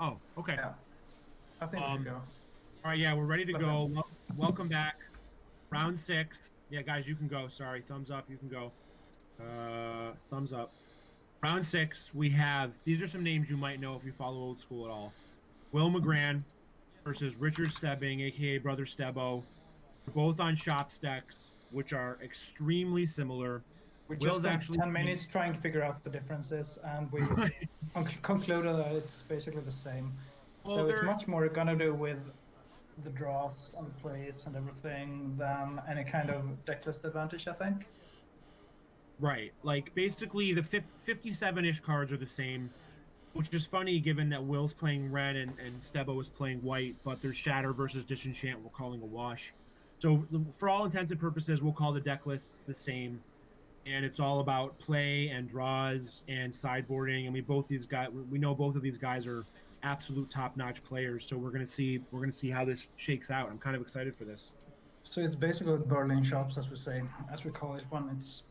Oh, okay. Yeah, I think we should go. All right, yeah, we're ready to But go. Welcome back. Round 6. Yeah, guys, you can go. Sorry, thumbs up. You can go. Thumbs up. Round 6. We have these are some names you might know if you follow old school at all. Will Magrann versus Richard Stebbing, aka Brother Stebbo. They're both on shop stacks, which are extremely similar. we just Will's spent actually 10 minutes trying to figure out the differences, and we concluded that it's basically the same. well, So it's they're much more gonna do with the draws and the plays and everything than any kind of deck list advantage, I think. right. Like basically the 57-ish cards are the same, which is funny given that Will's playing red and Stebo is playing white, but there's Shatter versus Disenchant we're calling a wash. So for all intents and purposes, we'll call the deck lists the same. And it's all about play and draws and sideboarding. And we know both of these guys are absolute top-notch players. So we're gonna see how this shakes out. I'm kind of excited for this. So it's basically Berlin shops, as we say, as we call it one. It's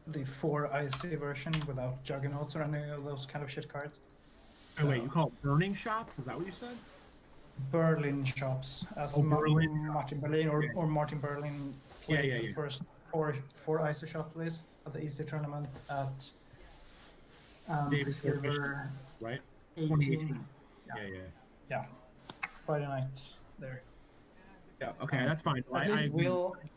the 4 IC version without juggernauts or any of those kind of shit cards. Oh wait, So you call it burning shops? Is that what you said? Berlin shops, as Berlin Martin shops. Berlin Yeah. or Martin Berlin Yeah, played yeah, the yeah. first four IC shop list at the EC tournament at David Silver right? 18. 2018. Yeah, Yeah, yeah. yeah. Friday night there. Yeah. Okay, that's fine. I agree.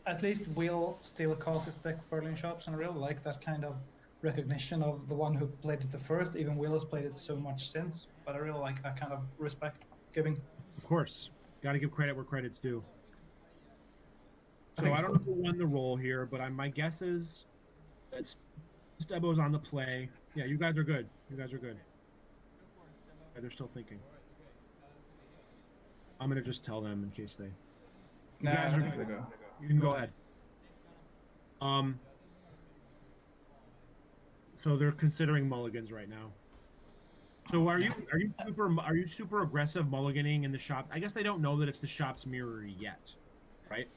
At least Will still calls his deck Berlin shops, and I really like that kind of recognition of the one who played it the first. Even Will has played it so much since, but I really like that kind of respect giving. Of course. Gotta give credit where credit's due. I So think I it's don't know cool. who won the role here, but my guess is that Stebo's on the play. Yeah, you guys are good. You guys are good. Yeah, they're still thinking. I'm gonna just tell them in case they. You Nah, guys I are think they good. go. You can go ahead. Um. So they're considering mulligans right now. So are you super aggressive mulliganing in the shops? I guess they don't know that it's the shop's mirror yet, right?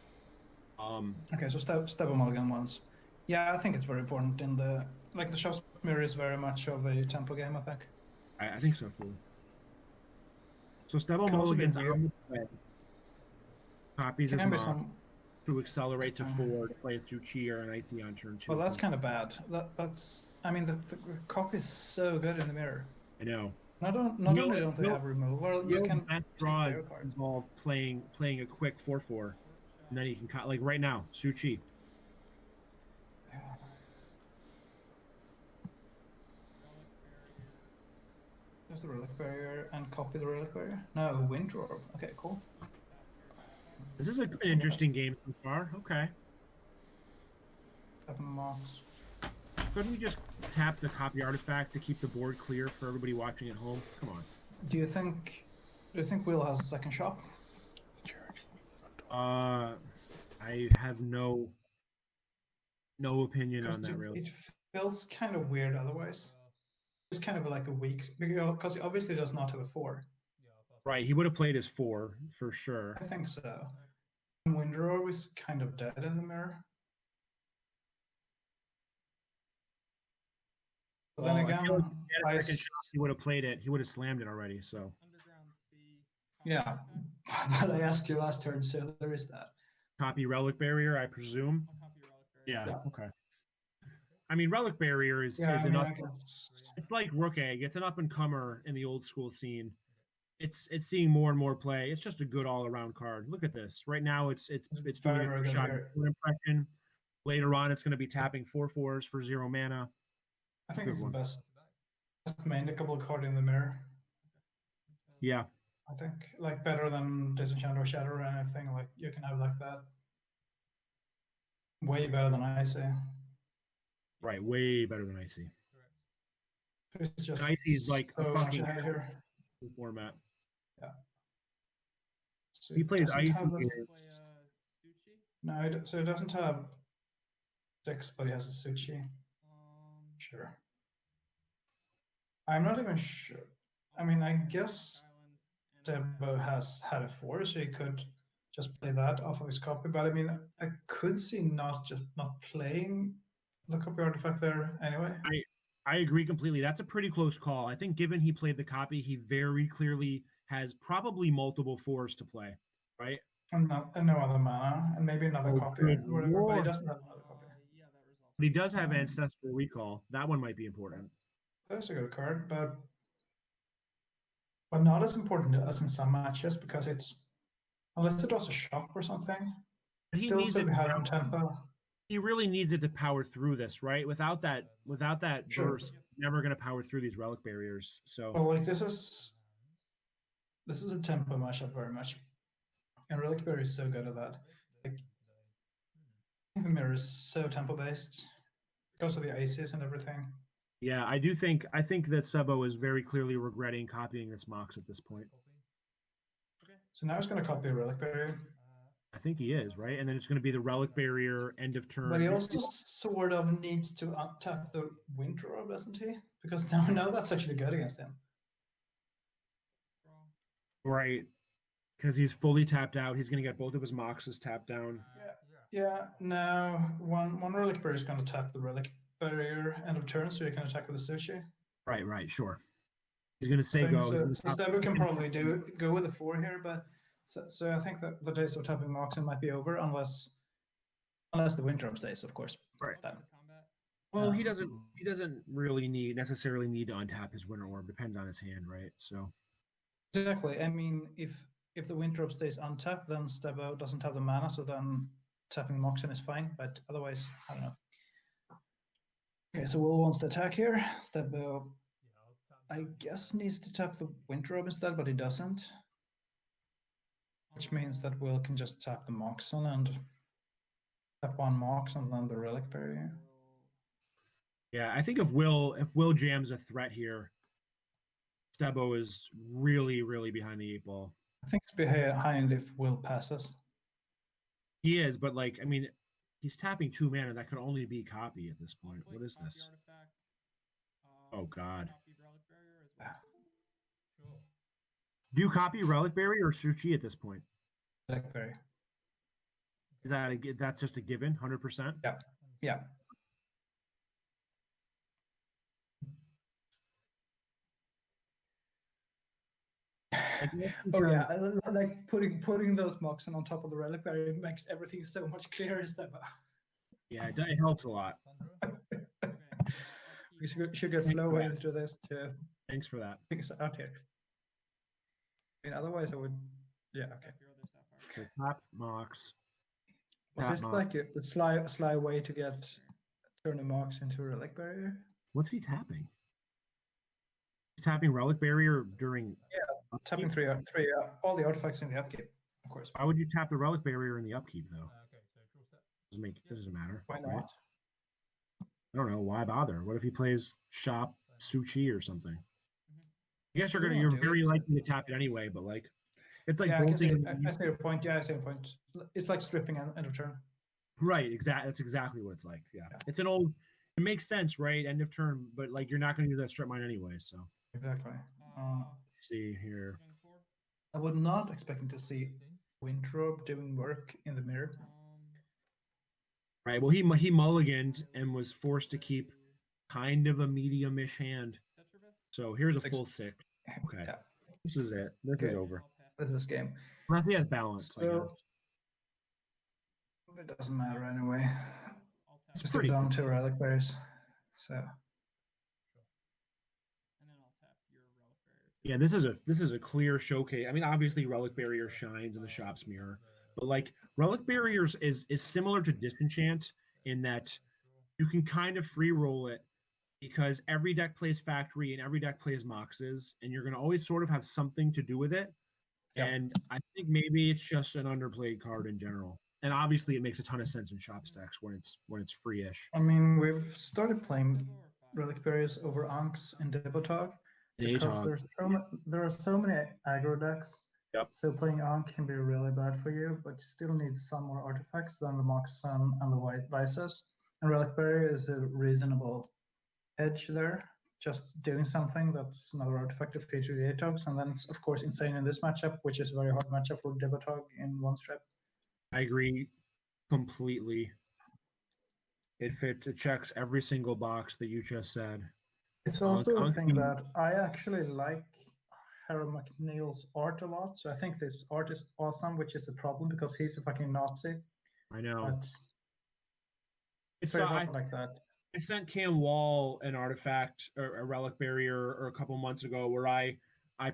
Okay, so Stebo Mulligan ones. Yeah, I think it's very important in the shop's mirror is very much of a tempo game, I think. I think so too. So Stebo Can also be mulligans weird. on the play, copies his Can be mom some. to accelerate to Uh, 4 to play a Tsuchi or an IT on turn well, 2. that's kind of bad. That's. I mean, the copy is so good in the mirror. I know. Not Will, only don't they will, have remove, well, you will can best take draws their cards. involve playing a quick 4/4, and then you can like right now, Tsuchi. Yeah. Just the relic barrier and copy the relic barrier. No, wind orb. Okay, cool. This is an interesting game so far. Okay. 7 marks. Couldn't we just tap the copy artifact to keep the board clear for everybody watching at home? Come on. Do you think? Do you think Will has a second shop? I have no opinion on Because that it, really. it feels kind of weird otherwise. It's kind of like a weak because he obviously does not have a 4. Right, he would have played his 4 for sure. I think so. Windrow is kind of dead in the mirror. But Well, then I feel like if again, he had a second shot, he would have played it. He would have slammed it already. So yeah. But I asked you last turn, so there is that. copy relic barrier, I presume. Yeah. Okay. I mean, relic barrier is Yeah, is I an mean, up. I guess. It's like Rook Egg. It's an up and comer in the old school scene. It's seeing more and more play. It's just a good all around card. Look at this. Right now, it's doing Very, its very good shot here. impression. Later on, it's going to be tapping 4/4s for 0 mana. I think Good it's the one. best main-deckable card in the mirror. Yeah. I think like better than Disenchant or Shatter or anything like you can have like that. Way better than I say. Right. Way better than Icy. It's just And Icy is like so a much fucking ahead here. format. Yeah. So He it plays doesn't Icy have a, here. no, so it doesn't have 6, but he has a Suchi. Sure. I'm not even sure. I mean, I guess Debo has had a 4, so he could just play that off of his copy. But I mean, I could see not playing the copy artifact there anyway. I agree completely. That's a pretty close call. I think given he played the copy, he very clearly has probably multiple fours to play, right? And no other mana, and maybe another Oh, copy, good or whatever, but he lord. doesn't have another copy. But he does have Um, Ancestral Recall. That one might be important. That's a good card, but not as important as in some matches because it's unless it does a shock or something, But he still needs so it. high on tempo. He really needs it to power through this, right? Without that Sure. burst, never going to power through these relic barriers. So, Well, like this is a tempo matchup very much, and Relic Berry is so good at that. Like the mirror is so tempo based because of the ices and everything. yeah, I think that Sebo is very clearly regretting copying this Mox at this point. So now he's going to copy a Relic Berry. I think he is, right? And then it's going to be the relic barrier end of turn. But he also sort of needs to untap the Winter Orb, doesn't he? Because now that's actually good against him. Right. Because he's fully tapped out. He's going to get both of his Moxes tapped down. Yeah, now one Relic Berry is going to tap the Relic Barrier end of turn, so you can attack with the Sushi. Right, sure. He's going to say go. So Stebbing can probably go with a 4 here, but so I think that the days of tapping Moxen might be over unless the Winter Orb stays, of course. Right. Then. Well, he doesn't really necessarily need to untap his Winter Orb. Depends on his hand, right? So exactly. I mean, if the Winter Orb stays untapped, then Stebo doesn't have the mana, so then tapping Moxen is fine. But otherwise, I don't know. Okay, so Will wants to attack here. Stebo, I guess, needs to tap the Winter Orb instead, but he doesn't. Which means that Will can just tap the Moxen and tap one Mox and then the Relic Barrier. yeah, I think if Will jams a threat here, Stebo is really, really behind the 8 ball. I think it's behind if Will passes. He is, but like, I mean, he's tapping 2 mana. That could only be copy at this point. What is this? Oh God. Do you copy Relic Berry or Suchi at this point? Relic Berry. Is that's just a given, 100%? Yeah. Oh yeah, like putting those Moxen on top of the Relic Berry makes everything so much clearer. Yeah, it helps a lot. We should get flowing through this to Thanks for that. things out here. I mean, otherwise I would. Yeah. Okay. So tap Mox. Was this like a sly way to get turn a Mox into a Relic Barrier? What's he tapping? He's tapping Relic Barrier during. Yeah, tapping three all the artifacts in the upkeep, of course. Why would you tap the Relic Barrier in the upkeep though? Doesn't matter. Why not? Right? I don't know. Why bother? What if he plays Shop Suchi or something? I guess you're very likely to tap it anyway, but like it's like I see your point. Yeah, I see your point. It's like stripping end of turn. Right, exactly. That's exactly what it's like. Yeah. It's an old. It makes sense, right? End of turn, but like you're not going to do that strip mine anyway. So exactly. Let's see here. I would not expecting to see Winter Orb doing work in the mirror. Right. Well, he mulliganed and was forced to keep kind of a medium-ish hand. So here's a full 6. Okay. Yeah. This is it. This is over. This is game. I think he has balance. So, it doesn't matter anyway. It's pretty down to Relic Berries. So. Yeah, this is a clear showcase. I mean, obviously, Relic Barrier shines in the shop's mirror, but like Relic Barriers is similar to Disenchant in that you can kind of free roll it because every deck plays Factory and every deck plays Moxes, and you're going to always sort of have something to do with it. Yep. And I think maybe it's just an underplayed card in general. And obviously, it makes a ton of sense in shop stacks when it's free-ish. I mean, we've started playing Relic Barriers over Ankhs in Debotog. Because there are so many aggro decks, so playing Ankh can be really bad for you, but you still need some more artifacts than the Moxen and the White Vices. And Relic Barrier is a reasonable edge there, just doing something that's another artifact to feature the Atogs, and then it's of course insane in this matchup, which is a very hard matchup for Debotog in one strip. I agree completely. It checks every single box that you just said. It's also the thing that I actually like Harold McNeil's art a lot, so I think this art is awesome, which is a problem because he's a fucking Nazi. I know. But it's very hard like that. I sent Cam Wall an artifact or a relic barrier or a couple months ago where I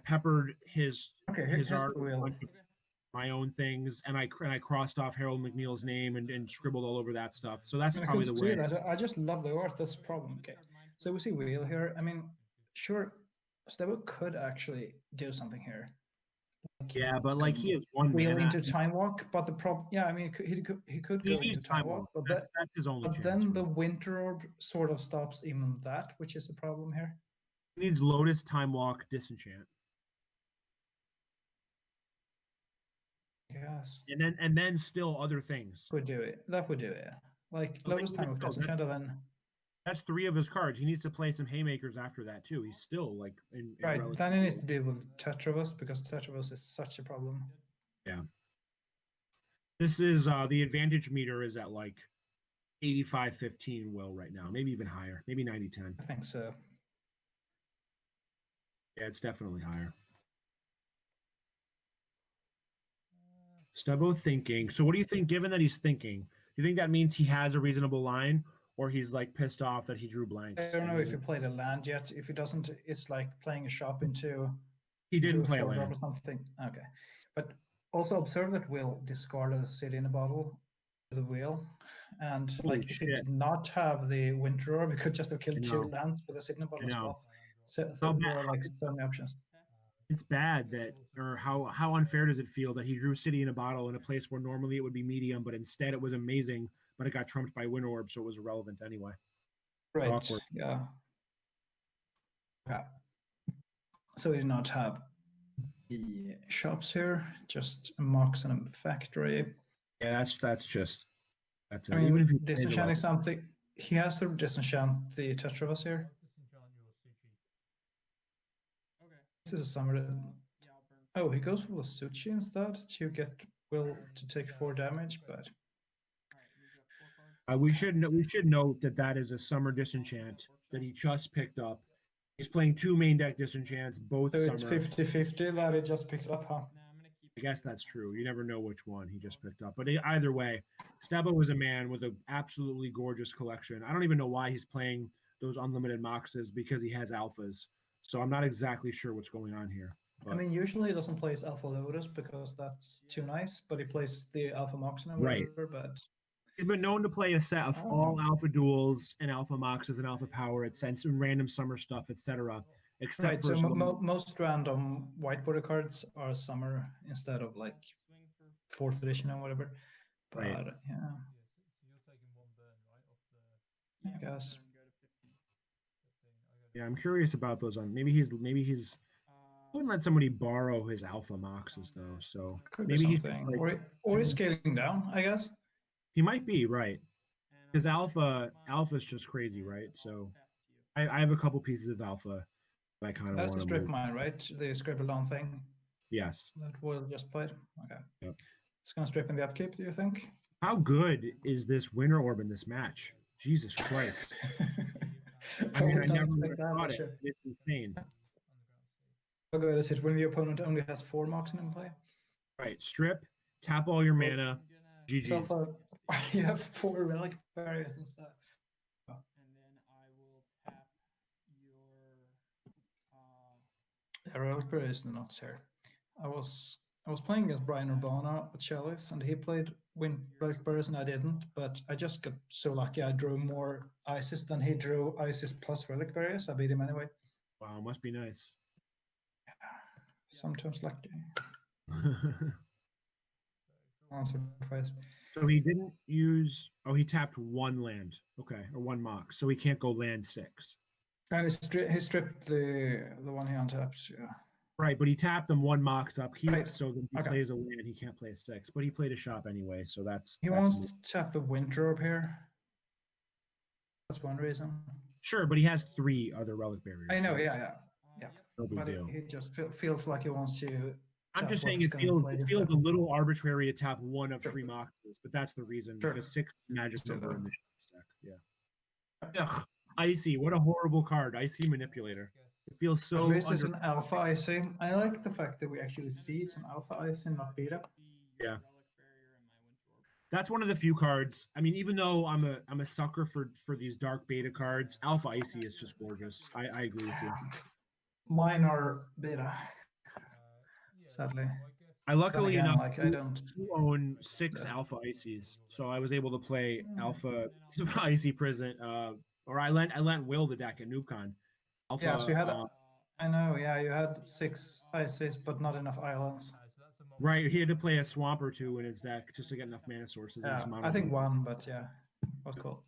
peppered his art with a bunch of my own things, and I crossed off Harold McNeil's name and scribbled all over that stuff. So that's probably the way. I just love the art. That's the problem. Okay, so we see Wheel here. I mean, sure, Stebo could actually do something here. Like, yeah, but like he has one Wheel into Time Walk, but the problem, yeah, I mean, he could go into Time Walk, but that's his only chance. But then the Winter Orb sort of stops even that, which is a problem here. He needs Lotus, Time Walk, Disenchant. Yes. And then still other things. Would do it. That would do it. Like Lotus, Time Walk, Disenchant, and then. That's 3 of his cards. He needs to play some haymakers after that too. He's still like in right. Then he needs to deal with Tetravus because Tetravus is such a problem. Yeah. This is the advantage meter is at like 85-15 will right now, maybe even higher, maybe 90-10. I think so. Yeah, it's definitely higher. Stebo thinking. So what do you think, given that he's thinking, do you think that means he has a reasonable line, or he's like pissed off that he drew blanks? I don't know if he played a land yet. If he doesn't, it's like playing a shop into. He didn't play a land or something. Okay, but also observe that Will discarded a city in a bottle to the wheel, and Holy like shit. if he did not have the Winter Orb, he could just have killed 2 lands with a city in a bottle as well. So there are like so many options. It's bad that, or how unfair does it feel that he drew City in a Bottle in a place where normally it would be medium, but instead it was amazing, but it got trumped by Winter Orb, so it was irrelevant anyway. Right. Awkward. Yeah. So we do not have the shops here, just a Mox and a factory. Yeah, that's it. I mean, even if disenchanting something, he has to disenchant the Tetravus here. This is a summer. Oh, he goes for the Suchi instead to get Will to take 4 damage, but we should note that is a summer disenchant that he just picked up. He's playing 2 main deck disenchants, both so summer. It's 50-50 that he just picked up, huh? I guess that's true. You never know which one he just picked up. But either way, Stebo is a man with an absolutely gorgeous collection. I don't even know why he's playing those unlimited Moxes, because he has alphas. So I'm not exactly sure what's going on here. But. I mean, usually he doesn't play Alpha Lotus because that's too nice, but he plays the Alpha Mox and whatever, but... He's been known to play a set of all Alpha Duels and Alpha Moxes and Alpha Power, and random summer stuff, etc. Except for most random white border cards are summer instead of like 4th edition and whatever. But yeah. I guess. Yeah, I'm curious about those. Maybe he's wouldn't let somebody borrow his Alpha Moxes though. So maybe he's like, or he's scaling down, I guess. He might be right, because Alpha's just crazy, right? So I have a couple pieces of Alpha that I kind of want to. That's the strip mine, right? The scribble down thing. Yes. That Will just played. Okay. Yep. It's gonna strip in the upkeep. Do you think? How good is this Winter Orb in this match? Jesus Christ. I mean, I never thought it. It's insane. How good is it when the opponent only has 4 Moxen in play? Right. Strip, tap all your mana. GG's. So you have 4 relic barriers instead. And then I will tap your... relic barrier is nuts here. I was playing against Bryan Urbana at Chalice, and he played relic barriers and I didn't, but I just got so lucky. I drew more Isis than he drew Isis plus relic barriers. I beat him anyway. Wow, must be nice. Sometimes lucky. Surprised. So he didn't use. Oh, he tapped 1 land. Okay, or 1 Mox, so he can't go land 6. And he stripped the one he untapped. Yeah. Right, but he tapped them 1 Mox upkeep, right. So then he plays a land, he can't play a 6. But he played a shop anyway, so that's. He wants to tap the Winter Orb here. That's one reason. Sure, but he has 3 other relic barriers. I know, yeah. No big deal. He just feels like he wants to. I'm just saying it feels a little arbitrary to tap 1 of 3 Moxes, but that's the reason. Because 6 magic number in the deck. Yeah. Ugh. Icy, what a horrible card. Icy Manipulator. It feels At so least it's under. an alpha icy. I like the fact that we actually see it's an alpha icy, not beta. Yeah. That's one of the few cards. I mean, even though I'm a sucker for these dark beta cards, Alpha Icy is just gorgeous. I agree with you. Mine are beta, sadly. I luckily again, enough like, I don't. own 6 Alpha Ices, so I was able to play Alpha Icy Prison. Or I lent Will the deck at NoobCon. Alpha. Yeah, so you had. I know. Yeah, you had 6 ices, but not enough islands. Right, he had to play a swamp or 2 in his deck just to get enough mana sources. Yeah, I think 1, but yeah, was cool.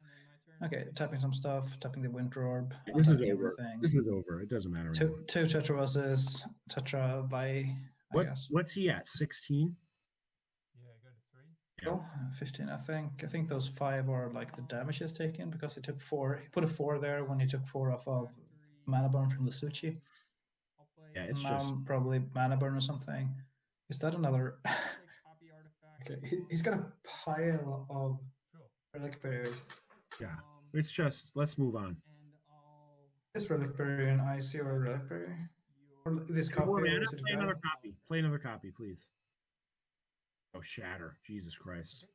Okay, tapping some stuff, tapping the Winter Orb. This is over. Everything. This is over. It doesn't matter. Two Tetra Roses, Tetra by. What's he at? 16. Yeah, 15, I think. I think those 5 are like the damage he's taken because he took 4. He put a 4 there when he took 4 off of mana burn from the Suchi. Yeah, it's now just probably mana burn or something. Is that another? Okay, he's got a pile of relic barriers. Yeah, it's just let's move on. Is relic barrier an icy or a relic barrier? Or this copy? Or is it play another copy. Play another copy, please. Oh, Shatter! Jesus Christ!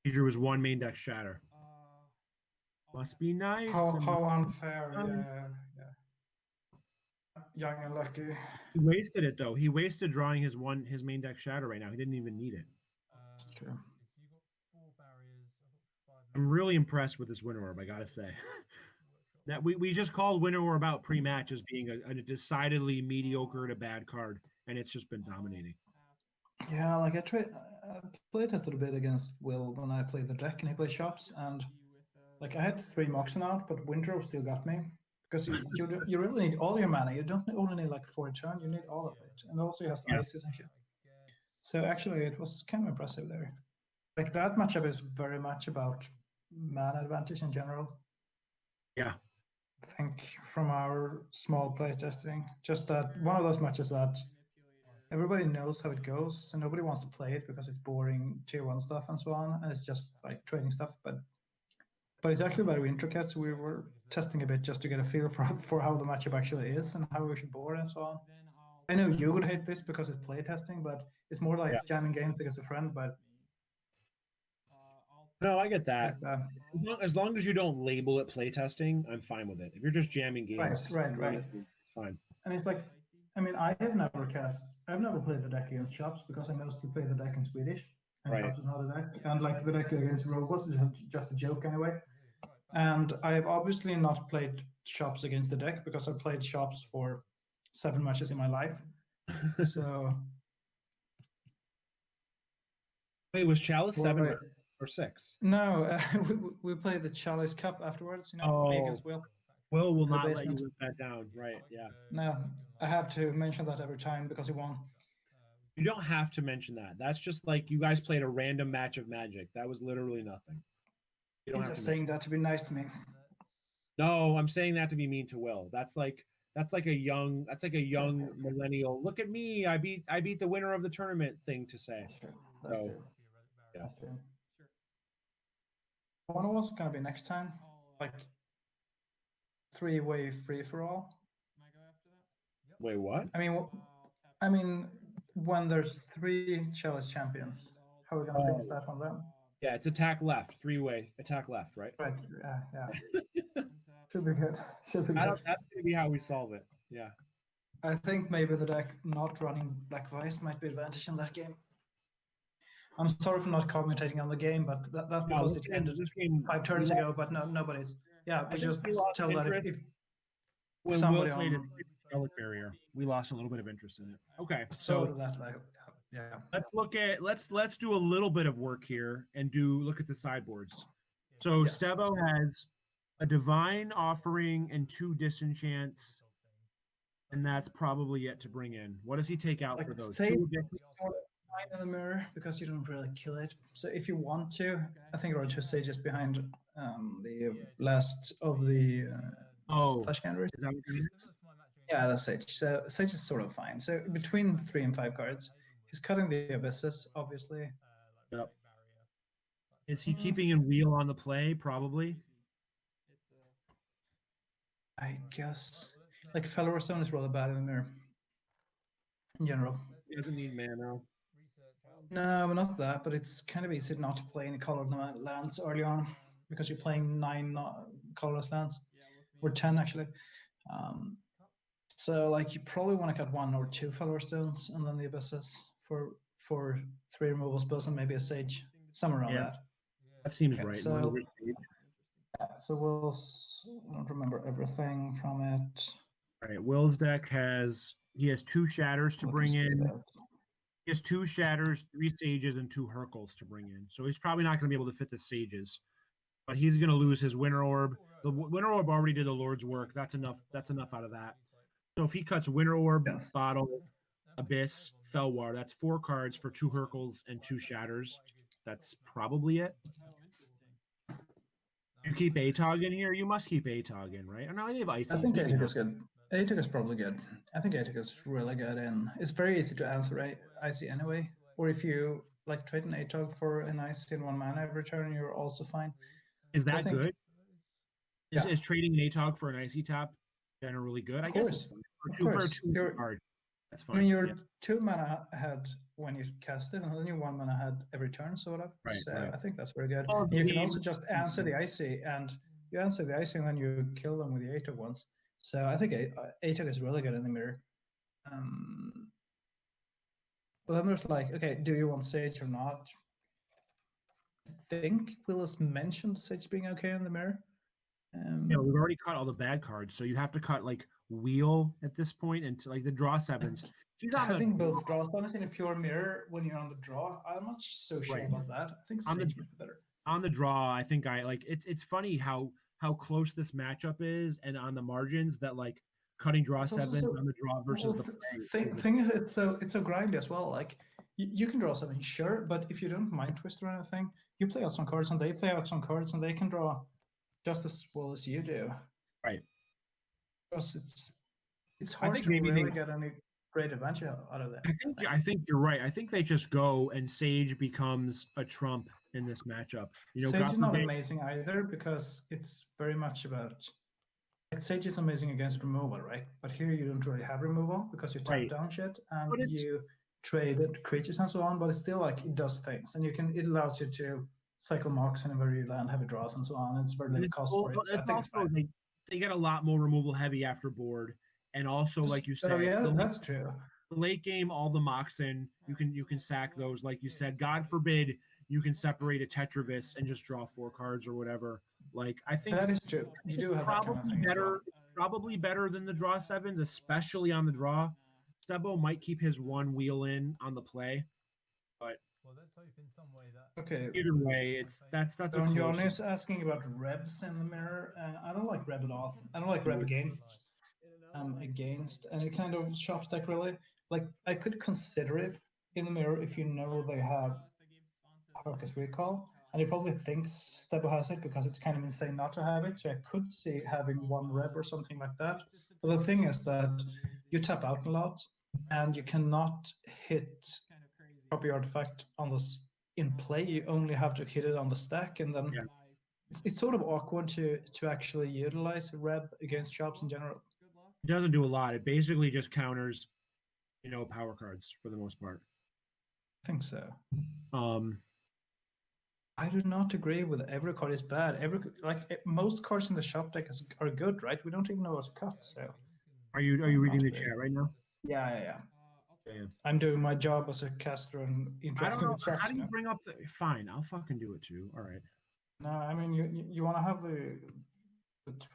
Pedro was 1 main deck Shatter. Must be nice. How unfair! Yeah. Young and lucky. He wasted it though. He wasted drawing his main deck Shatter right now. He didn't even need it. Okay. I'm really impressed with this Winter Orb, I gotta say. That we just called Winter Orb out pre-match as being a decidedly mediocre to bad card, and it's just been dominating. Yeah, like I play tested a bit against Will when I played the deck, and he played shops, and like I had 3 Moxen out, but Winter Orb still got me. Because you really need all your mana. You don't only need like 4 turn, you need all of it. And also you have ices and shit. So actually it was kind of impressive there. Like that matchup is very much about mana advantage in general. Yeah. I think from our small play testing, just that one of those matches that everybody knows how it goes and nobody wants to play it because it's boring tier 1 stuff and so on. And it's just like trading stuff, but it's actually very intricate. We were testing a bit just to get a feel for how the matchup actually is and how we should board and so on. I know you would hate this because it's play testing, but it's more like jamming games against a friend. But no, I get that. As long as you don't label it play testing, I'm fine with it. If you're just jamming games, right, it's fine. And it's like, I mean, I've never played the deck against shops because I mostly play the deck in Swedish. And shops is not a deck. And like the deck against robots is just a joke anyway. And I've obviously not played shops against the deck because I've played shops for 7 matches in my life. So. Wait, was Chalice 7 or 6? No, we played the Chalice Cup afterwards. You know, me against Will. Will not let you live that down, right? Yeah. No, I have to mention that every time because he won. You don't have to mention that. That's just like you guys played a random match of Magic. That was literally nothing. You don't You're have just to saying that to be nice to me. No, I'm saying that to be mean to Will. That's like a young millennial. Look at me, I beat the winner of the tournament thing to say. That's true. Yeah. That's true. One was gonna be next time, like 3-way free for all. Wait, what? I mean, when there's 3 Chalice champions, how are we gonna fix that on them? Yeah, it's attack left, 3-way attack left, right? Right. Yeah. Should be good. That's gonna be how we solve it. Yeah. I think maybe the deck not running Black Vice might be advantage in that game. I'm sorry for not commentating on the game, but that's because it ended 5 turns ago. But nobody's. Yeah, we just tell that if when somebody Will played on relic barrier, we lost a little bit of interest in it. Okay, so that yeah. Let's do a little bit of work here and look at the sideboards. So Yes. Stebo has a Divine Offering and 2 Disenchants, and that's probably yet to bring in. What does he take out for those? Say in the mirror because you don't really kill it. So if you want to, I think there are 2 stages behind the last of the flash counters. Yeah, that's Sage. So Sage is sort of fine. So between 3 and 5 cards, he's cutting the abysses, obviously. Yep. Is he keeping in wheel on the play? Probably. I guess like Fellow Stone is rather bad in the mirror in general. He doesn't need mana. No, but not that. But it's kind of easy not to play any colored lands early on because you're playing 9 colorless lands, or 10 actually. So like you probably want to cut 1 or 2 Fellow Stones and then the Abysses for 3 removal spells and maybe a Sage, somewhere around that. That seems Okay, right. so I don't remember everything from it. All right, Will's deck has 2 Shatters to bring in. He has 2 Shatters, 3 Sages, and 2 Hurkles to bring in. So he's probably not going to be able to fit the Sages, but he's going to lose his Winter Orb. The Winter Orb already did the Lord's work. That's enough. That's enough out of that. So if he cuts Winter Orb, Bottle, Abyss, Felwar, that's 4 cards for 2 Hurkles and 2 Shatters. That's probably it. You keep Atog in here. You must keep Atog in, right? Or no, they have Icy. I think Atog is good. Atog is probably good. I think Atog is really good, and it's very easy to answer Icy anyway. Or if you like trade an Atog for an Icy in 1 mana every turn, you're also fine. Is that good? Is trading an Atog for an Icy tap generally good? I guess it's fine. For a 2 card. That's fine. I mean, you're 2 mana ahead when you cast it, and then you're 1 mana ahead every turn, sort of. Right, so right. I think that's very good. You can also just answer the Icy, and you answer the Icy, and then you kill them with the Atog ones. So I think Atog is really good in the mirror. But then there's like, okay, do you want Sage or not? I think Willis mentioned Sage being okay in the mirror. Yeah, we've already cut all the bad cards, so you have to cut like Wheel at this point and to like the draw 7s. Having both draw 7s in a pure mirror when you're on the draw, I'm not so sure about that. I think Sage might be better. On the draw, I think I like it's funny how close this matchup is, and on the margins that like cutting draw 7s on the draw versus the thing is it's so grindy as well. Like you can draw 7, sure, but if you don't mind twist or anything, you play out some cards and they play out some cards and they can draw just as well as you do. Right. Because it's hard to really get any great advantage out of that. I think you're right. I think they just go and Sage becomes a trump in this matchup. You know, Sage is not amazing either because it's very much about like Sage is amazing against removal, right? But here you don't really have removal because you tap down shit and you trade creatures and so on. But it's still like it does things, and it allows you to cycle marks and where you land heavy draws and so on. It's very little cost for it. So I think it's fine. They get a lot more removal heavy after board, and also like you said, that's true. The late game, all the Moxen, you can sack those, like you said. God forbid you can separate a Tetravis and just draw 4 cards or whatever. Like I think that is true. You do have probably better, probably better than the draw 7s, especially on the draw. Stebo might keep his 1 wheel in on the play, but okay. Either way, that's a close. Jon is asking about Rebs in the mirror. I don't like Reb at all. I don't like Reb against any kind of shop deck really. Like I could consider it in the mirror if you know they have Focus Recall, and you probably think Stebo has it because it's kind of insane not to have it. So I could see having 1 Reb or something like that. But the thing is that you tap out a lot, and you cannot hit copy artifact on this in play. You only have to hit it on the stack, and then it's sort of awkward to actually utilize Reb against shops in general. It doesn't do a lot. It basically just counters, power cards for the most part. I think so. I do not agree with every card is bad. Most cards in the shop deck are good, right? We don't even know what to cut. So, are you reading the chat right now? Yeah. I'm doing my job as a caster and interacting with chat. How do you bring up the? Fine, I'll fucking do it too. All right. No, I mean you want to have the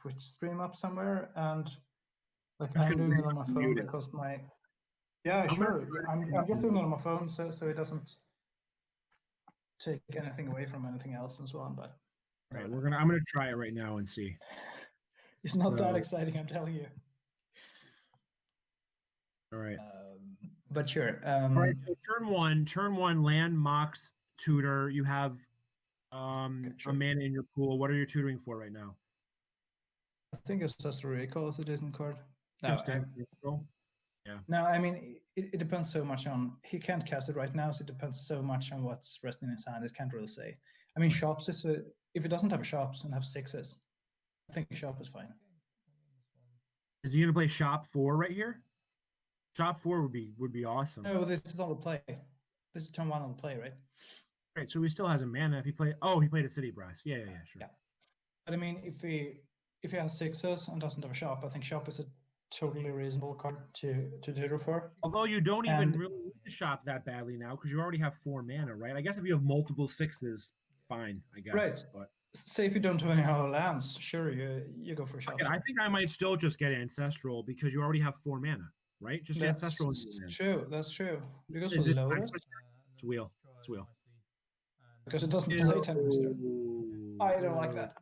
Twitch stream up somewhere, and like I'm doing it on my phone because my. Yeah, sure. I'm just doing it on my phone, so it doesn't take anything away from anything else and so on. But right, I'm gonna try it right now and see. It's not that exciting, I'm telling you. All right. But sure. All right. So turn one, land, Mox, tutor. You have a mana in your pool. What are you tutoring for right now? I think it's just a recall as a decent card. Yeah. No, I mean it depends so much on he can't cast it right now, so it depends so much on what's resting in his hand. It can't really say. I mean, shops is if it doesn't have shops and have 6s, I think shop is fine. Is he gonna play shop 4 right here? Shop 4 would be awesome. No, this is not the play. This is turn 1 on the play, right? Right, so he still has a mana if he played. Oh, he played a city brass. Yeah, sure. Yeah. But I mean, if he has 6s and doesn't have a shop, I think shop is a totally reasonable card to tutor for. Although you don't even And- really need to shop that badly now because you already have 4 mana, right? I guess if you have multiple 6s, fine, I guess. Right. But Say if you don't have any hollow lands, sure, you go for shop. I think I might still just get Ancestral because you already have 4 mana, right? Just That's Ancestral. true. That's true. Because Is with this Lotus, it's wheel. It's wheel. because it doesn't play Tempester. I don't like that.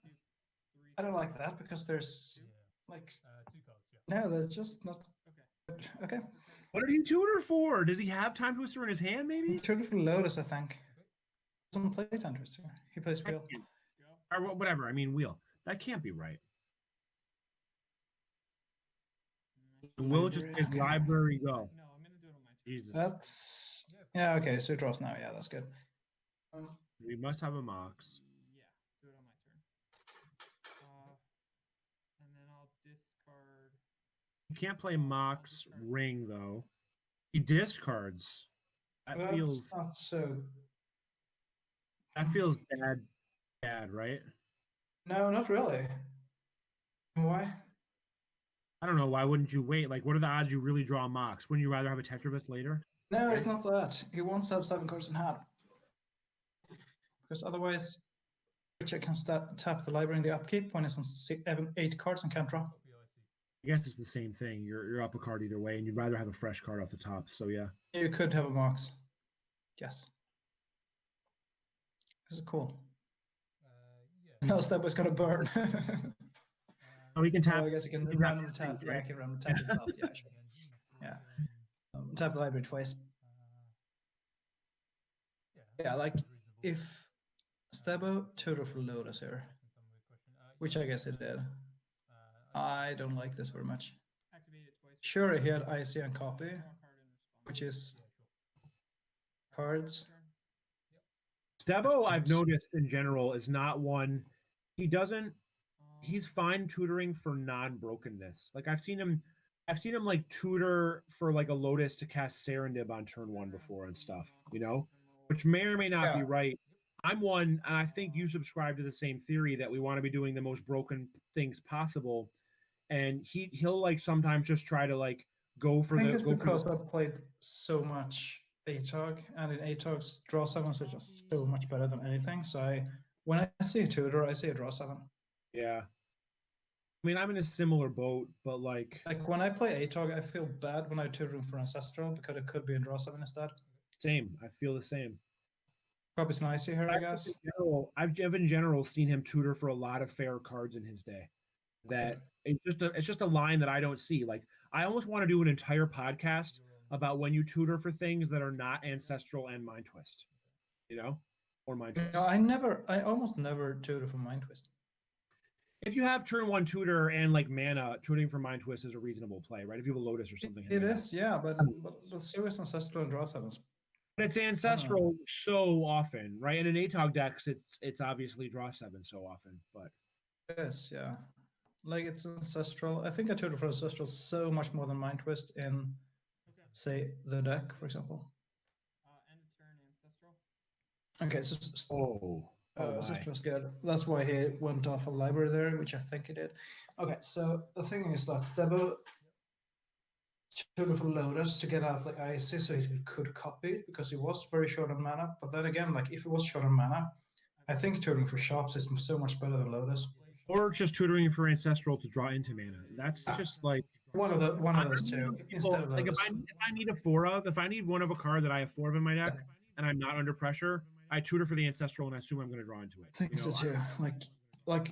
I don't like that because there's like no, that's just not okay. What did he tutor for? Does he have Time Twister in his hand? Maybe. He turned for Lotus, I think. Doesn't play Time Twister. He plays Wheel. Or whatever. I mean, wheel. That can't be right. Will just his Okay. library go. No, I'm gonna do it on my turn. Jesus. That's yeah. Okay, so it draws now. Yeah, that's good. We must have a Mox. Yeah, do it on my turn. And then I'll discard. He can't play Mox Ring though. He discards. That That's feels not so. bad, right? No, not really. Why? I don't know. Why wouldn't you wait? Like, what are the odds you really draw a Mox? Wouldn't you rather have a Tetravus later? No, it's not that. He wants to have 7 cards in hand. Because otherwise, Richard can tap the library in the upkeep when it's on 8 cards and can't draw. I guess it's the same thing. You're up a card either way, and you'd rather have a fresh card off the top. So yeah. You could have a Mox. Yes. This is cool. No, that was gonna burn. Oh, he can tap. Oh, I guess you can he can tap random tap. things, Yeah, right? I can random tap itself. Yeah, sure. Yeah. Tap the library twice. Yeah, like if Stebo tutor for Lotus here, which I guess it did. I don't like this very much. Activate it twice. Sure, he had IC and copy, Draw a card in response. which is cards. Stebo, I've noticed in general, is not one. He doesn't. He's fine tutoring for non-brokenness. Like I've seen him like tutor for like a Lotus to cast Serendib on turn 1 before and stuff, you know, which may or may not be right. I'm one, and I think you subscribe to the same theory that we want to be doing the most broken things possible. And he'll like sometimes just try to like go for I think the it's go because for. I've played so much ATOG, and in ATOG's draw 7s are just so much better than anything. So when I see a tutor, I see a draw 7. Yeah. I mean, I'm in a similar boat, but like when I play ATOG, I feel bad when I tutor for Ancestral because it could be in draw 7 instead. same. I feel the same. Probably nice here, I guess. I've in general seen him tutor for a lot of fair cards in his day. That it's just a line that I don't see. Like I almost want to do an entire podcast about when you tutor for things that are not Ancestral and Mind Twist, you know, or Mind Twist. No, I almost never tutor for Mind Twist. If you have turn 1 tutor and like mana, tutoring for Mind Twist is a reasonable play, right? If you have a Lotus or something. It is, yeah, but serious Ancestral and draw 7s. But it's Ancestral so often, right? And in ATOG decks, it's obviously draw 7 so often, but it is, yeah. Like it's Ancestral. I think I tutor for Ancestral so much more than Mind Twist in, say, the deck, for example. End of turn Ancestral. Okay, so Ancestral's good. That's why he went off a library there, which I think he did. Okay, so the thing is that Stebo tutor for Lotus to get out the IC so he could copy it because he was very short on mana. But then again, like if he was short on mana, I think tutoring for shops is so much better than Lotus. Or just tutoring for Ancestral to draw into mana. That's just like one of those two. Instead of like if I need if I need one of a card that I have 4 of in my deck and I'm not under pressure, I tutor for the Ancestral and I assume I'm going to draw into it. I think so too. Like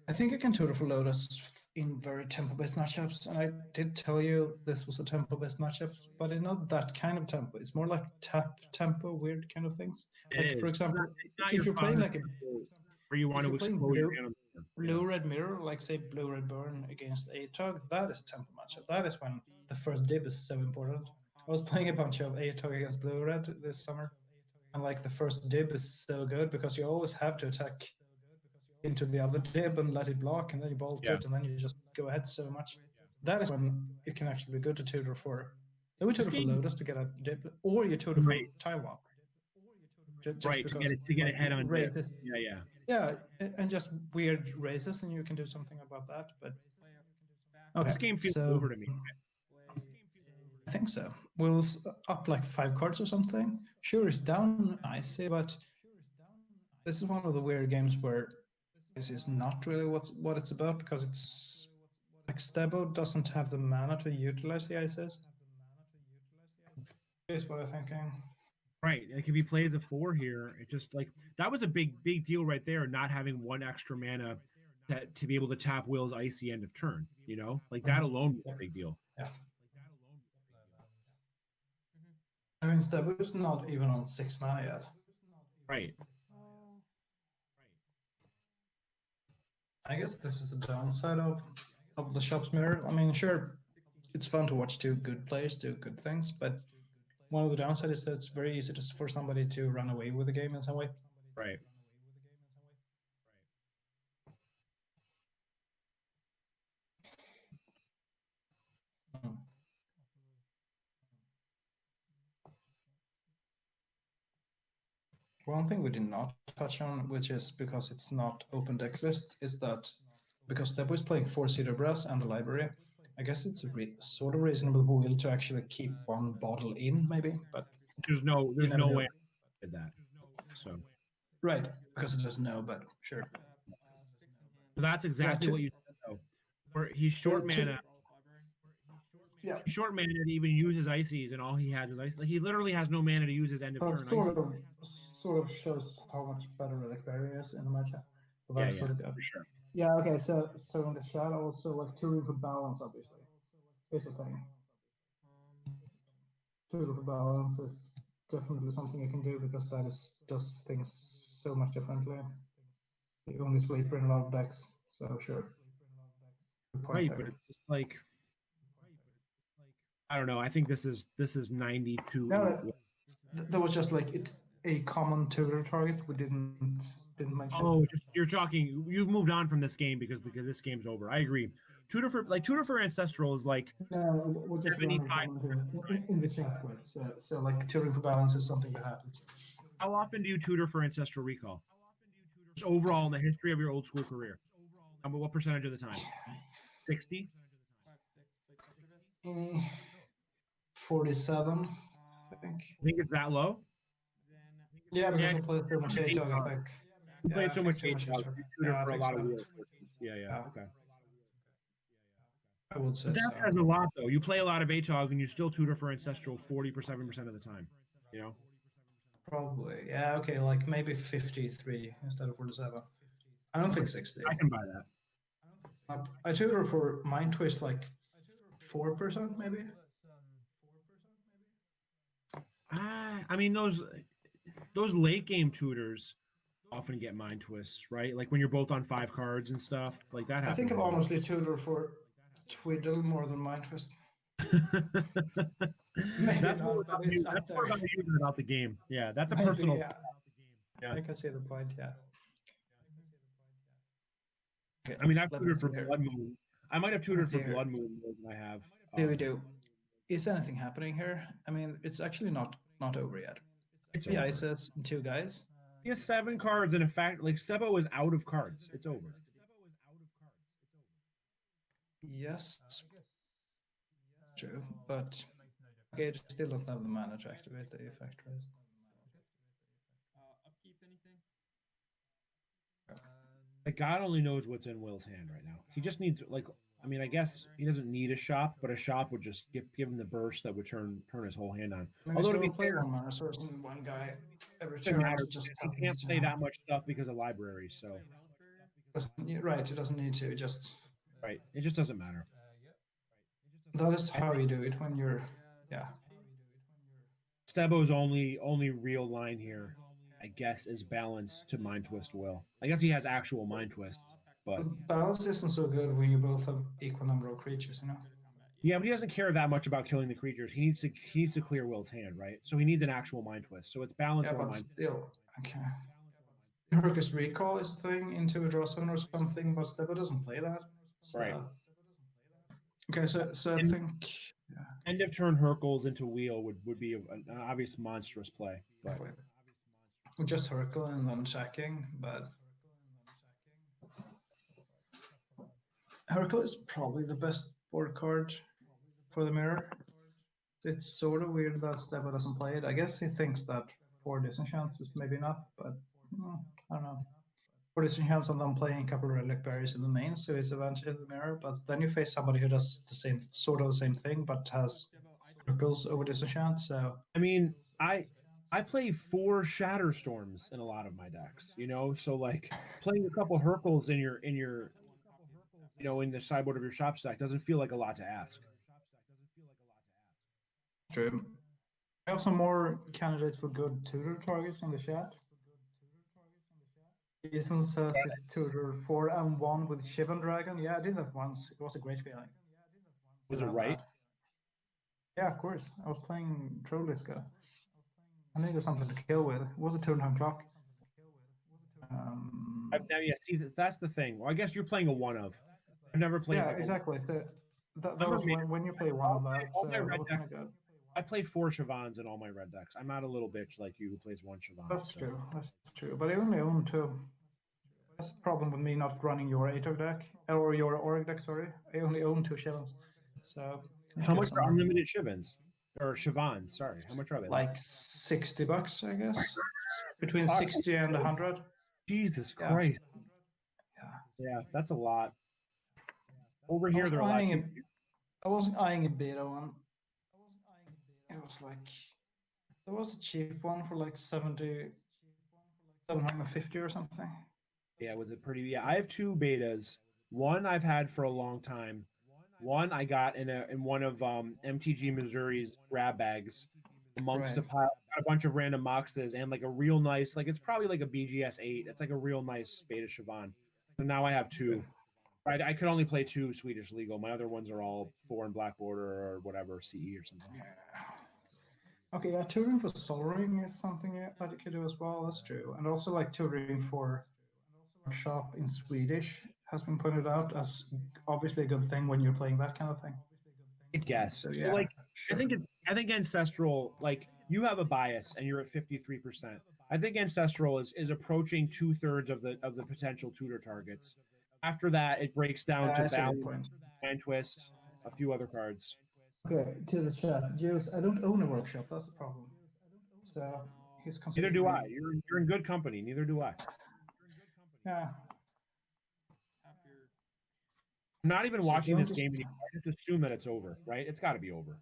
I think I can tutor for Lotus in very tempo-based matchups, and I did tell you this was a tempo-based matchup, but it's not that kind of tempo. It's more like tap tempo, weird kind of things. Like for example, if you're playing like where you want to explode your hand. Blue-red mirror, like say blue-red burn against ATOG, that is a tempo matchup. That is when the first dib is so important. I was playing a bunch of ATOG against blue-red this summer, and like the first dib is so good because you always have to attack into the other dib and let it block, and then you bolt it, and then you just go ahead so much. that is when it can actually be good to tutor for. Then we tutor for game- Lotus to get a dip, or you tutor Right. for Taiwan. Just Right, because to get ahead on races, dips. Yeah. yeah, and just weird races, and you can do something about that. But okay, This game feels so over to me. I think so. Will's up like 5 cards or something. Sure, it's down icy, but this is one of the weird games where this is not really what it's about, because it's like Stebo doesn't have the mana to utilize the ices. Is what I'm thinking. Right. Like if he plays a 4 here, it just like that was a big deal right there, not having 1 extra mana to be able to tap Will's icy end of turn, you know? Like that alone was a big deal. Yeah. I mean, Stebo's not even on 6 mana yet. Right. I guess this is the downside of the shop's mirror. I mean, sure, it's fun to watch 2 good players do good things, but one of the downsides is that it's very easy for somebody to run away with the game in some way. Right. One thing we did not touch on, which is because it's not open deck lists, is that because Stebo is playing 4 Cedar Brass and the library, I guess it's a sort of reasonable will to actually keep 1 bottle in, maybe, but There's no way I did that. So right, because it doesn't know, but sure. So that's exactly what you said though. Where he's short mana. Yeah. He's short mana to even use his ices, and all he has is ice. Like he literally has no mana to use his end of turn. Sort of shows how much better Relic Barrier is in the matchup. So Yeah, sort of good. for sure. Yeah, okay, so in the chat also like tutoring for balance, obviously. Here's the thing. Tutor for balance is definitely something you can do, because that does things so much differently. You only sweeper in a lot of decks, so sure. Right, but it's just like I don't know. I think this is 92. No, that was just like a common tutor target we didn't mention. Oh, just you're talking. You've moved on from this game because this game's over. I agree. Tutor for Ancestral is like no, we'll just 75. in the chat. So like tutoring for balance is something that happens. How often do you tutor for Ancestral Recall? Just overall in the history of your old school career, what percentage of the time? 60. 47, I think. I think it's that low. Yeah, because I played so much H-Dog, I think. You played so much H-Dog. You tutored for a lot of wheels. Yeah. Okay. I would say But that says a lot, though. You play a lot of HOG and you still tutor for Ancestral 47% of the time. You know? Probably. Yeah, okay, like maybe 53 instead of 47. I don't think 60. I can buy that. I tutor for Mind Twist like 4%, maybe. I mean, those late game tutors often get mind twists, right? Like when you're both on 5 cards and stuff, like that happens. I think I've honestly tutored for Twiddle more than Mind Twist. That's more about you. That's more about you than about the game. Yeah, that's a personal. Yeah, I can see the point. Yeah. Okay, I mean, I've tutored for Blood Moon. I might have tutored for Blood Moon more than I have. We do. Is anything happening here? I mean, it's actually not over yet. Yeah, it says 2 guys. He has 7 cards, and in fact, like Stebo is out of cards. It's over. Yes, true, but okay, it still doesn't have the mana to activate the effect, right? Upkeep anything? Like God only knows what's in Will's hand right now. He just needs I mean, I guess he doesn't need a shop, but a shop would just give him the burst that would turn his whole hand on. Although to be fair, one mana source and 1 guy every turn. He can't play that much stuff because of libraries, so right, it doesn't need to. Just right, it just doesn't matter. That is how you do it when you're Stebo's only real line here, I guess, is balance to Mind Twist Will. I guess he has actual Mind Twist, but balance isn't so good when you both have equal number of creatures, you know. Yeah, but he doesn't care that much about killing the creatures. He needs to clear Will's hand, right? So he needs an actual Mind Twist. So it's balance or Mind still, okay. Hercus Recall is a thing into a draw zone or something, but Stebo doesn't play that. So. Right. Okay, so I And- think End of turn Hercules into wheel would be an obvious monstrous play. But just Hercule and then checking, but Hercule is probably the best board card for the mirror. It's sort of weird that Stebba doesn't play it. I guess he thinks that 4 disenchants is maybe enough, but I don't know. 4 disenchants and then playing a couple of relic berries in the main, so it's eventually in the mirror. But then you face somebody who does the same thing, but has Hercules over disenchant. So I mean, I play 4 Shatterstorms in a lot of my decks, you know. So like playing a couple Hercules in your in the sideboard of your shop stack doesn't feel like a lot to ask. true. I have some more candidates for good tutor targets in the chat. Ethan says it's tutor 4 and 1 with Shivan Dragon. Yeah, I did that once. It was a great feeling. Was it right? Yeah, of course. I was playing Trolliska. I needed something to kill with. It was a turn time clock. Now, yeah, see, that's the thing. Well, I guess you're playing a one of. I've never played. Yeah, like exactly. So that was when you play one of that. all my So red that was decks, kind of good. I play 4 Shavans in all my red decks. I'm not a little bitch like you who plays 1 Shavan. That's true. That's true. But I only own 2. That's the problem with me not running your Aether deck or your Auric deck. Sorry, I only own 2 Shivans. So How much are unlimited Shivans or Shavans? Sorry, how much are they? Like $60, I guess. Between 60 and 100. Jesus Christ. Yeah, that's a lot. Over here, they're a lot cheaper. I wasn't eyeing a beta one. It was like there was a cheap one for like 750 or something. Yeah, was it pretty? Yeah, I have 2 betas. One I've had for a long time. One I got in one of MTG Missouri's grab bags amongst a bunch of random moxes and like a real nice, like it's probably like a BGS 8. It's like a real nice beta Shavan. So now I have 2. I could only play 2 Swedish legal. My other ones are all 4 in Black Border or whatever, CE or something. Okay, yeah, tutoring for Sol Ring is something that you could do as well. That's true. And also like tutoring for shop in Swedish has been pointed out as obviously a good thing when you're playing that kind of thing. I guess. So yeah, like sure. I think Ancestral, like you have a bias and you're at 53%. I think Ancestral is approaching 2/3 of the potential tutor targets. After that, it breaks down to Balance, Mind Twist, a few other cards. Okay, to the chat. Juice, I don't own a workshop. That's the problem. So he's Neither do I. You're in good company. Neither do I. Yeah. I'm not even watching this game anymore. I just assume that it's over, right? It's got to be over.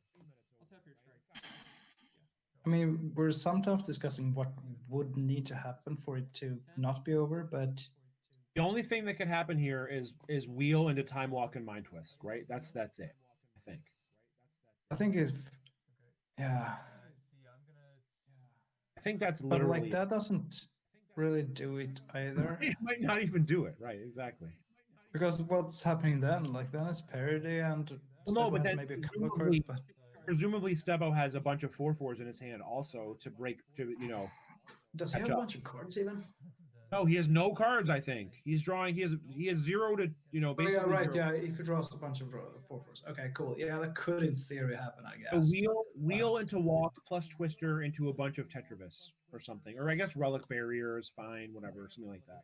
I mean, we're sometimes discussing what would need to happen for it to not be over, but the only thing that could happen here is wheel into Time Walk and Mind Twist, right? That's it. I think if yeah. I think that's literally. But like that doesn't really do it either. It might not even do it, right? Exactly. Because what's happening then? Like then it's parody and well, no, but then maybe a couple of cards, but presumably Stebbo has a bunch of 4/4s in his hand also to break to Does he have a bunch of cards even? No, he has no cards. I think he's drawing. He has 0 to basically. Oh, yeah, right. 0. Yeah, if he draws a bunch of 4/4s. Okay, cool. Yeah, that could in theory happen. I guess. So wheel into walk plus Twister into a bunch of Tetravis or something, or I guess Relic Barrier is fine. Whatever, something like that.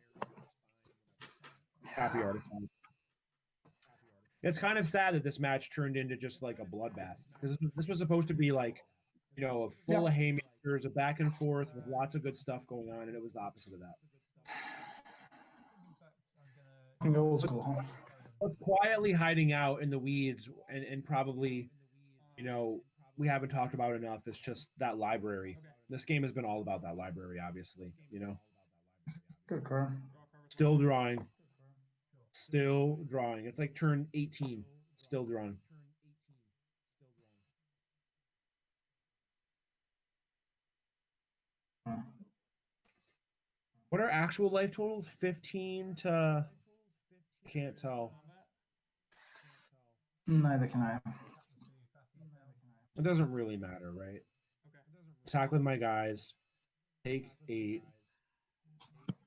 Copy artifact. It's kind of sad that this match turned into just like a bloodbath because this was supposed to be like, a full of haymakers, a back and forth with lots of good stuff going on, and it was the opposite of that. Old school, huh? What's quietly hiding out in the weeds and probably, we haven't talked about enough. It's just that library. This game has been all about that library, obviously, Good card. Still drawing. Still drawing. It's like turn 18. Still drawing. What are actual life totals? 15 to... Can't tell. Neither can I. It doesn't really matter, right? Attack with my guys. Take 8.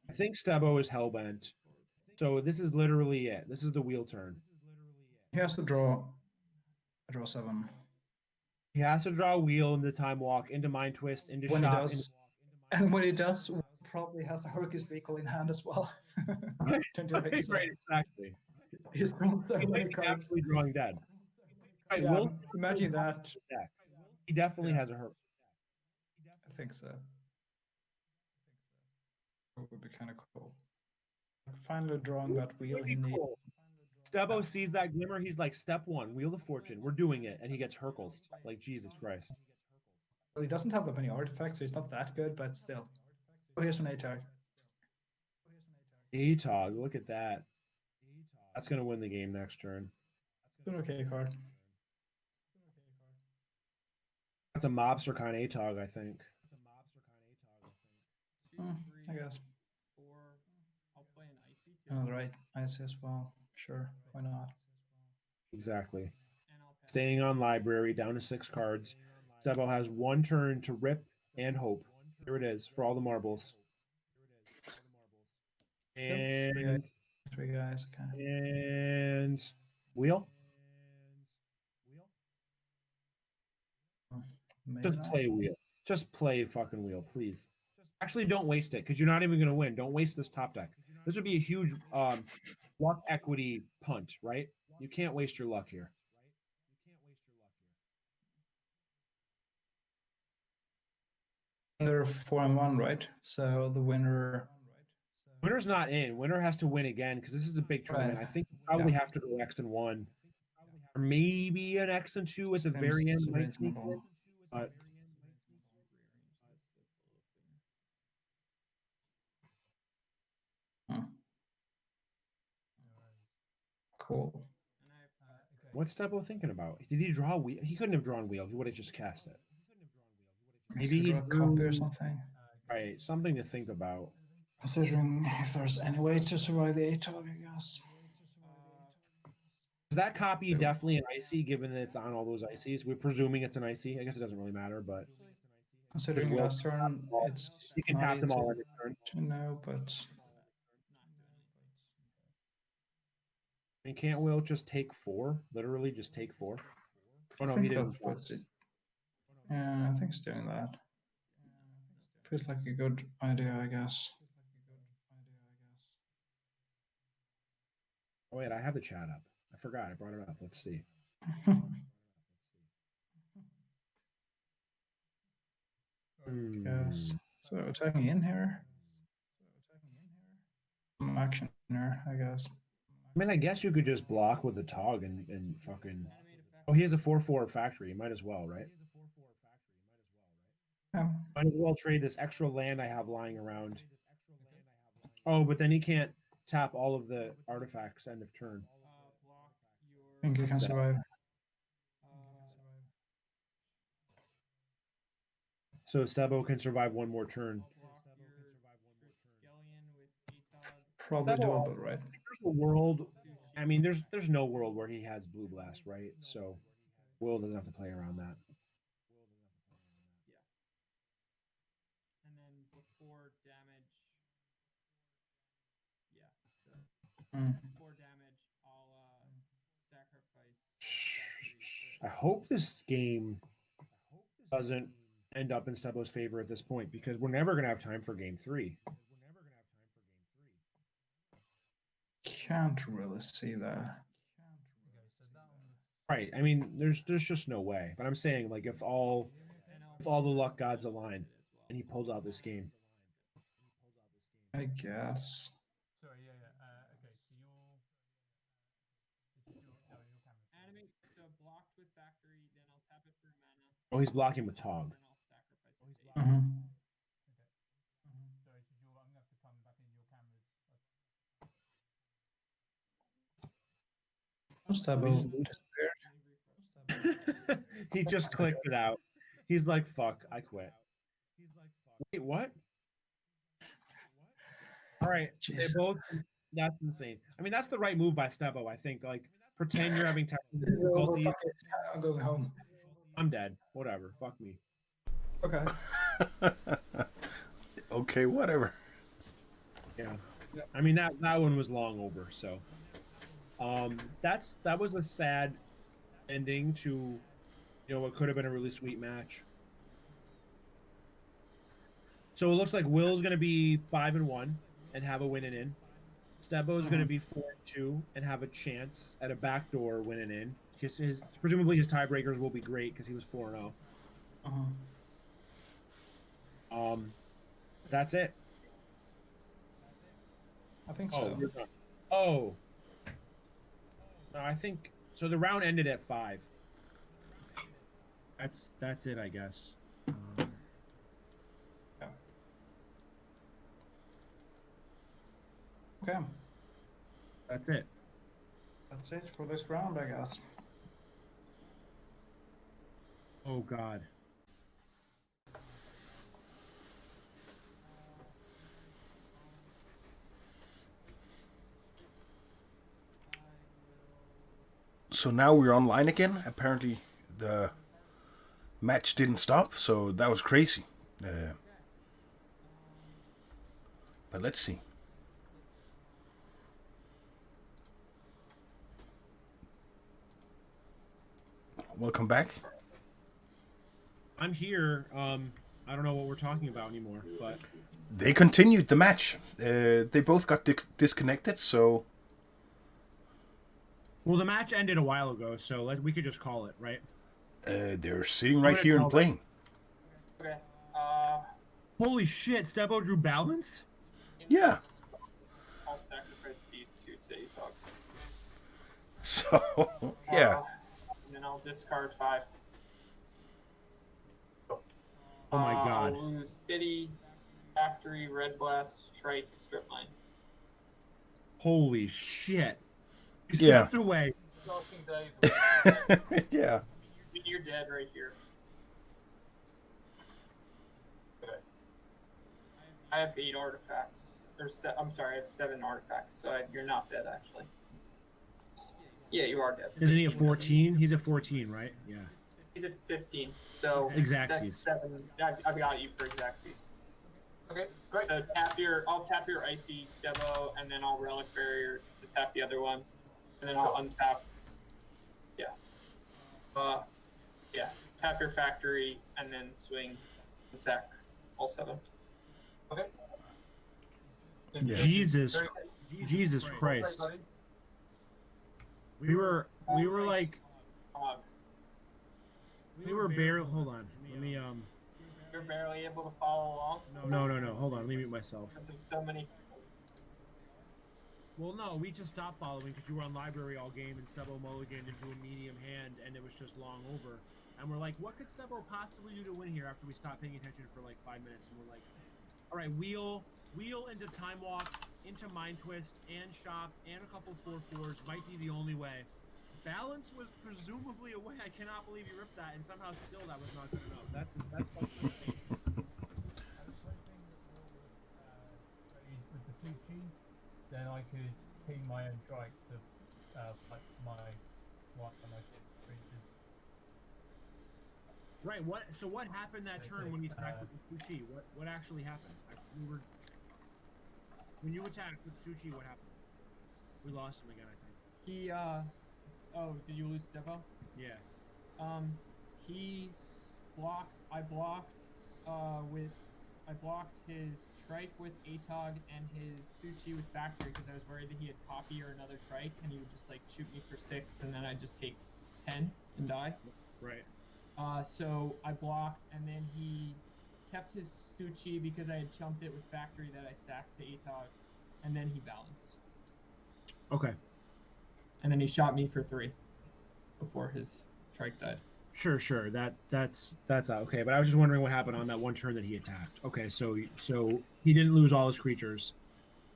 I think Stebbo is hellbent. So this is literally it. This is the wheel turn. He has to draw I draw 7. He has to draw a wheel into time walk, into mind twist, into When he shop. does, and when he does, probably has a Hercules recall in hand as well. Don't you think so? Right, exactly. He's drawn so He might many be cards. absolutely drawing dead. Right, Yeah, Will, imagine that. he definitely Yeah. has a hurt. I think so. It would be kind of cool. Finally drawing that wheel he needs. Cool. Stebo sees that glimmer. He's like, step 1, Wheel of Fortune. We're doing it. And he gets Hercules. Like, Jesus Christ. Well, he doesn't have that many artifacts, so he's not that good, but still. Oh, here's an ATAG. Atog, look at that. That's going to win the game next turn. It's an okay card. That's a mobster kind of Atog, I think. 2, I 3, guess. 4. I'll play an icy too. Oh, right. Icy as well. Sure. Why not? Exactly. And I'll pass. Staying on library, down to 6 cards. Stebo has 1 turn to rip and hope. Here it is for all the marbles. And three guys. Okay. And wheel. Maybe Just not. play wheel. Just play fucking wheel, please. Actually, don't waste it because you're not even going to win. Don't waste this top deck. This would be a huge luck equity punt, right? You can't waste your luck here. They're 4-1, right? So the winner. Winner's not in. Winner has to win again because this is a big tournament. Right. I think you probably have to go X-1. Or maybe an X-2 at the Seems very end might sneak reasonable. in. But Hmm. Cool. what's Stebo thinking about? Did he draw wheel? He couldn't have drawn wheel. He would have just cast it. Maybe If he you draw a copy or drew- something. Right, something to think about. Considering if there's any way to survive the ATOG, I guess. Is that copy definitely an icy, given that it's on all those ices? We're presuming it's an icy. I guess it doesn't really matter, but Considering Will- last turn, it's you can not tap them easy all every turn. to know, but And can't Will just take 4? Literally just take 4? Oh no, I he think didn't. that's what it. Yeah, I think he's doing that. Feels like a good idea, I guess. Oh wait, I have the chat up. I forgot. I brought it up. Let's see. Yes. So attacking in here. Some action here, I guess. I mean, I guess you could just block with the Tog and fucking. Oh, he has a 4/4 factory. You might as well, right? Yeah. Might as well trade this extra land I have lying around. Oh, but then he can't tap all of the artifacts end of turn. Block your. I think he can That's sad. survive. So Stebo can survive 1 more turn. Block your Triskelion with ATOG. Probably Stebo- doable, right? There's a world. I mean, there's no world where he has Blue Blast, right? So Will doesn't have to play around that. Yeah. And then before damage. Yeah. So before damage, I'll sacrifice. I hope this game doesn't end up in Stebo's favor at this point because we're never going to have time for game 3. Can't really see that. Right. I mean, there's just no way. But I'm saying, like, if all the luck gods align and he pulls out this game. I guess. Sorry, okay, so Animate, so blocked with factory, then I'll tap it for mana. Oh, he's blocking with Tog. Then I'll sacrifice it to ATOG. Mhm. Sorry, so I'm gonna have to come back in your cameras. Stebo disappeared. He just clicked it out. He's like, fuck, I quit. Wait, what? All right. They Jeez. both, that's insane. I mean, that's the right move by Stebo, I think. Like, pretend you're having technical difficulties. I'll go home. I'm dead. Whatever. Fuck me. Okay. Okay, whatever. Yeah. I mean, that one was long over, so. That was a sad ending to, you know, what could have been a really sweet match. So it looks like Will's going to be 5-1 and have a win and in. Stebo's going to be 4-2 and have a chance at a backdoor win and in. Presumably his tiebreakers will be great because he was 4-0. That's it. I think so. Oh. No, I think so. The round ended at 5. That's it, I guess. Yeah. Okay. That's it. That's it for this round, I guess. Oh God. So now we're online again. Apparently the match didn't stop, so that was crazy. But let's see. Welcome back. I'm here. I don't know what we're talking about anymore, but They continued the match. They both got disconnected, so... well, the match ended a while ago, so we could just call it, right? They're sitting right here and playing. Okay. Holy shit! Stebo drew balance. Yeah. I'll sacrifice these two to Atog. So, yeah. And then I'll discard 5. Oh my God. I'll lose City, Factory, Red Blast, Trike, Strip Mine. Holy shit! He Yeah. stepped away. Yeah. You're dead right here. Okay. I have 8 artifacts. I'm sorry, I have 7 artifacts, so you're not dead, actually. Yeah, you are dead. Isn't he a 14? He's a 14, right? Yeah. He's at 15, so Exacxies. that's 7. I've got you for Exacxies. Okay, great. So I'll tap your Icy Stebo, and then I'll Relic Barrier to tap the other one, and then I'll untap. Yeah. Yeah. Tap your Factory, and then swing and sack all 7. Okay. Yeah. Jesus Christ. We were like, we were barely. Hold on. Let me You're barely able to follow along. No. Hold on. Let me mute myself. Because of so many. Well, no, we just stopped following because you were on library all game and Stebo mulliganed into a medium hand and it was just long over. And we're like, what could Stebo possibly do to win here after we stopped paying attention for like 5 minutes? And we're like, all right, wheel into Time Walk, into Mind Twist, and Shop, and a couple 4/4s might be the only way. Balance was presumably a way. I cannot believe you ripped that, and somehow still that was not good enough. That's fucking insane. With the sushi, then I could ping my own trike to like my creatures. Right. What happened that turn when you attacked with Sushi? What actually happened? When you attacked with Sushi, what happened? We lost him again, I think. He oh, did you lose Stebo? Yeah. He blocked. I blocked his Trike with Atog and his Suchi with Factory because I was worried that he had Poppy or another Trike and he would just like shoot me for 6 and then I'd just take 10 and die. Right. So I blocked and then he kept his Suchi because I had chumped it with Factory that I sacked to Atog, and then he balanced. Okay. And then he shot me for 3 before his Trike died. Sure. That's okay. But I was just wondering what happened on that one turn that he attacked. Okay, so he didn't lose all his creatures,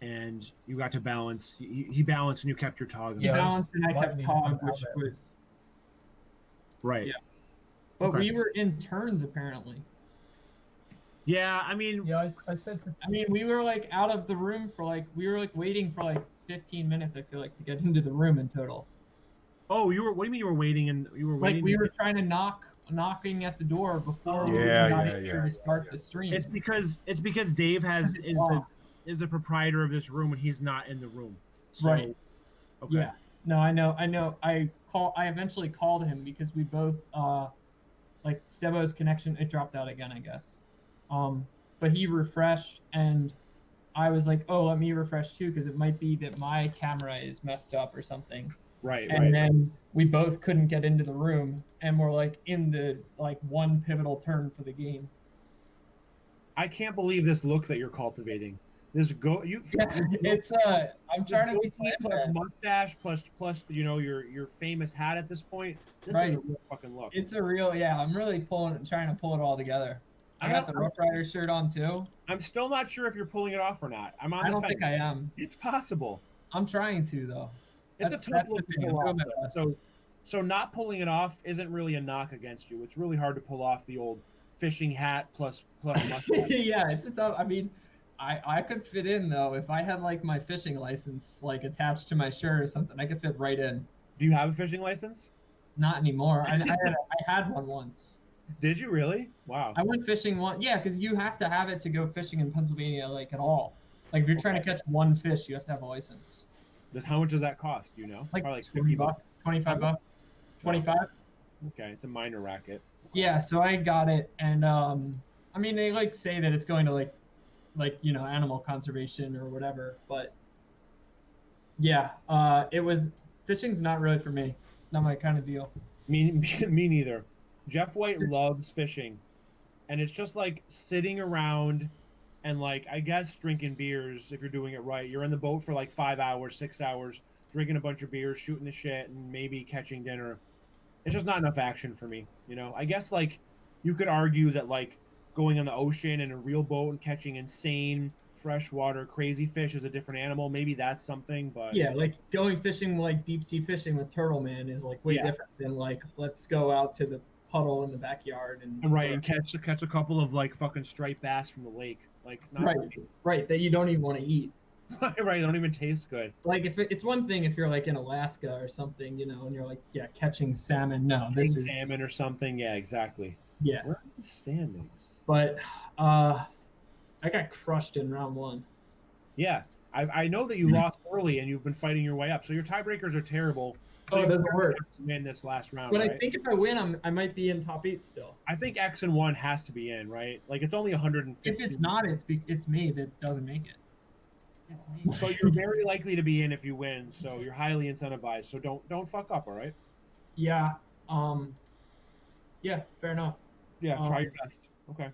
and you got to balance. He balanced, and you kept your Tog. He balanced, and I kept Tog, which was right. Yeah. But Okay. we were in turns apparently. Yeah, I mean, Yeah, I said to we were like out of the room for like waiting for like 15 minutes. I feel like to get into the room in total. oh, you were. What do you mean you were waiting? And you were waiting? Like we were trying to knocking at the door before we Yeah, got yeah, in yeah. here to start the stream. It's because Dave is the proprietor of this room, and he's not in the room. So, Right. Okay. Yeah. No, I know. I eventually called him because we both like Stebo's connection, it dropped out again, I guess. But he refreshed and I was like, oh, let me refresh too, because it might be that my camera is messed up or something. Right. And then we both couldn't get into the room and we're like in the like one pivotal turn for the game. I can't believe this look that you're cultivating. This It's I'm trying to be plus mustache plus you know your famous hat at this point. This is a real fucking look. It's a real I'm really trying to pull it all together. I got the Rough Rider shirt on too. I'm still not sure if you're pulling it off or not. I'm on I the don't fence. think I am. It's possible. I'm trying to though. It's a tough look to pull off. So not pulling it off isn't really a knock against you. It's really hard to pull off the old fishing hat plus mustache. Yeah, it's a tough. I mean, I could fit in though if I had like my fishing license like attached to my shirt or something. I could fit right in. Do you have a fishing license? Not anymore. I had one once. Did you really? Wow. I went fishing one. Yeah, because you have to have it to go fishing in Pennsylvania, like at all. Like if you're trying to catch one fish, you have to have a license. How much does that cost? Do you know? Like, probably like $20, $25. 25. Okay, it's a minor racket. Yeah, so I got it, and I mean they like say that it's going to like you know animal conservation or whatever, but yeah, it was fishing's not really for me, not my kind of deal. Me neither. Jeff White loves fishing, and it's just like sitting around and like I guess drinking beers if you're doing it right. You're in the boat for like 5 hours, 6 hours, drinking a bunch of beers, shooting the shit, and maybe catching dinner. It's just not enough action for me, you know. I guess like you could argue that like going on the ocean in a real boat and catching insane freshwater crazy fish is a different animal. Maybe that's something, but yeah, like going fishing like deep sea fishing with Turtle Man is like way different than like let's go out to the puddle in the backyard and catch a couple of like fucking striped bass from the lake, like not right that you don't even want to eat. Right, don't even taste good. Like if it's one thing if you're like in Alaska or something, you know, and you're like catching salmon. No, this is salmon or something. Yeah, exactly. Yeah. Where are the standings? But I got crushed in round 1. Yeah, I know that you lost early and you've been fighting your way up. So your tiebreakers are terrible. So those are worse. Win this last round, but right? I think if I win, I might be in top 8 still. I think X and 1 has to be in, right? Like it's only 150. If it's not, it's me that doesn't make it. It's me. So you're very likely to be in if you win. So you're highly incentivized. So don't fuck up, all right? Yeah. Yeah. Fair enough. Yeah. Try your best. Okay.